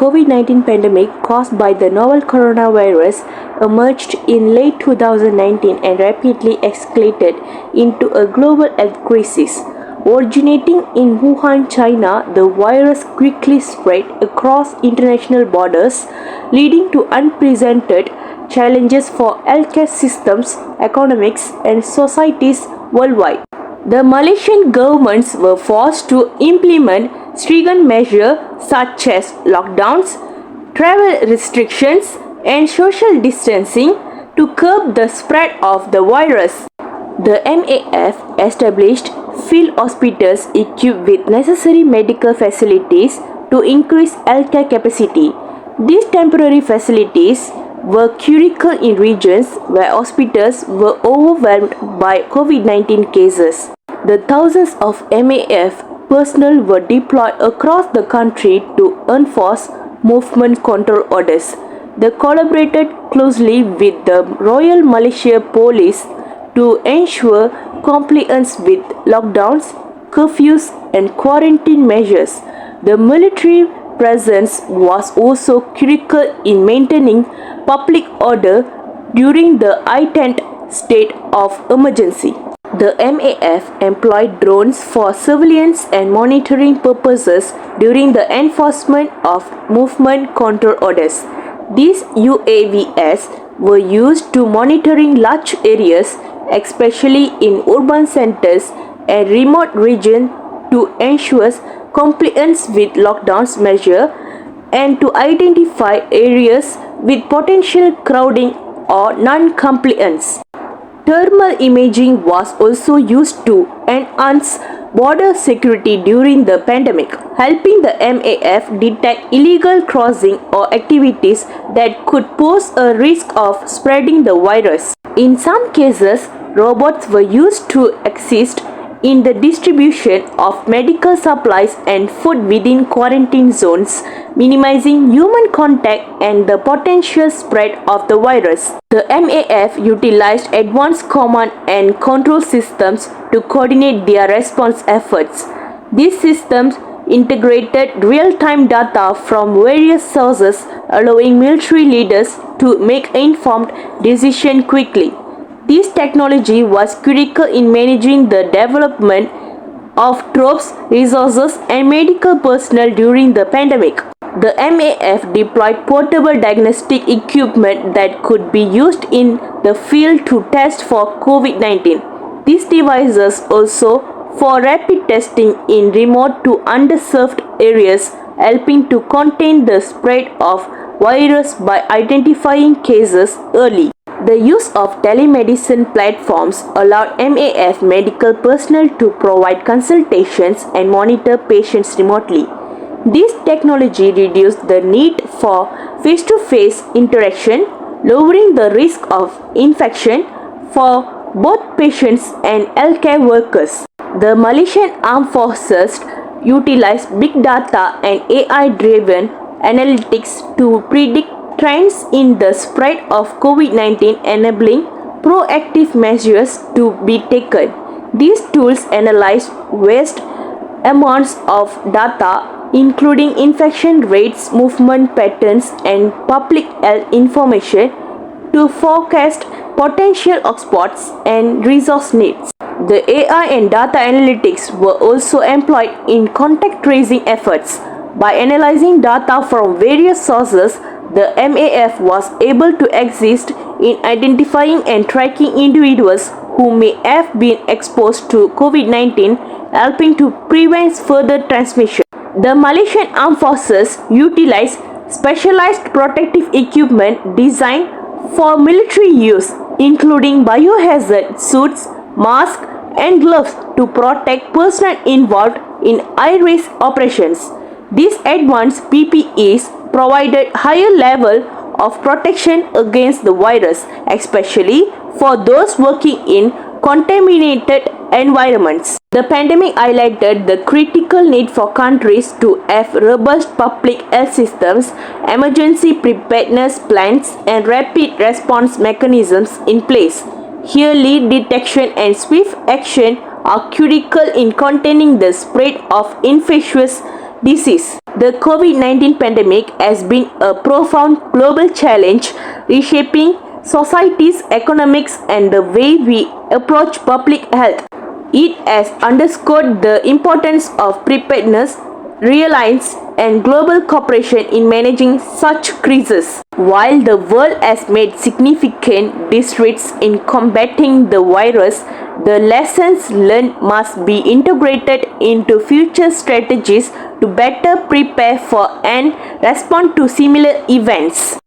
COVID-19 pandemic caused by the novel coronavirus emerged in late 2019 and rapidly escalated into a global health crisis. Originating in Wuhan, China, the virus quickly spread across international borders, leading to unprecedented challenges for healthcare systems, economics, and societies worldwide. The Malaysian governments were forced to implement stringent measures such as lockdowns, travel restrictions, and social distancing to curb the spread of the virus. The MAF established field hospitals equipped with necessary medical facilities to increase healthcare capacity. These temporary facilities were critical in regions where hospitals were overwhelmed by COVID-19 cases. The thousands of MAF personnel were deployed across the country to enforce movement control orders. They collaborated closely with the Royal Malaysia Police to ensure compliance with lockdowns, curfews, and quarantine measures. The military presence was also critical in maintaining public order during the heightened state of emergency. The MAF employed drones for surveillance and monitoring purposes during the enforcement of movement control orders. These UAVs were used to monitoring large areas, especially in urban centers and remote regions, to ensure compliance with lockdowns measures and to identify areas with potential crowding or non-compliance. Thermal imaging was also used to enhance border security during the pandemic, helping the MAF detect illegal crossing or activities that could pose a risk of spreading the virus. In some cases, robots were used to assist in the distribution of medical supplies and food within quarantine zones, minimizing human contact and the potential spread of the virus. The MAF utilized advanced command and control systems to coordinate their response efforts. These systems integrated real-time data from various sources, allowing military leaders to make informed decisions quickly. This technology was critical in managing the development of troops, resources, and medical personnel during the pandemic. The MAF deployed portable diagnostic equipment that could be used in the field to test for COVID-19. These devices also for rapid testing in remote to underserved areas, helping to contain the spread of virus by identifying cases early. The use of telemedicine platforms allowed MAF medical personnel to provide consultations and monitor patients remotely. This technology reduced the need for face-to-face interaction, lowering the risk of infection for both patients and healthcare workers. The Malaysian Armed Forces utilized big data and AI-driven analytics to predict trends in the spread of COVID-19, enabling proactive measures to be taken. These tools analyze vast amounts of data, including infection rates, movement patterns, and public health information, to forecast potential hotspots and resource needs. The AI and data analytics were also employed in contact tracing efforts. By analyzing data from various sources, the MAF was able to assist in identifying and tracking individuals who may have been exposed to COVID-19, helping to prevent further transmission. The Malaysian Armed Forces utilized specialized protective equipment designed for military use, including biohazard suits, masks, and gloves to protect personnel involved in high-risk operations. These advanced PPEs provided higher level of protection against the virus, especially for those working in contaminated environments. The pandemic highlighted the critical need for countries to have robust public health systems, emergency preparedness plans, and rapid response mechanisms in place. Early detection and swift action are critical in containing the spread of infectious disease. The COVID-19 pandemic has been a profound global challenge, reshaping society's economics and the way we approach public health. It has underscored the importance of preparedness, resilience, and global cooperation in managing such crises. While the world has made significant strides in combating the virus, the lessons learned must be integrated into future strategies to better prepare for and respond to similar events.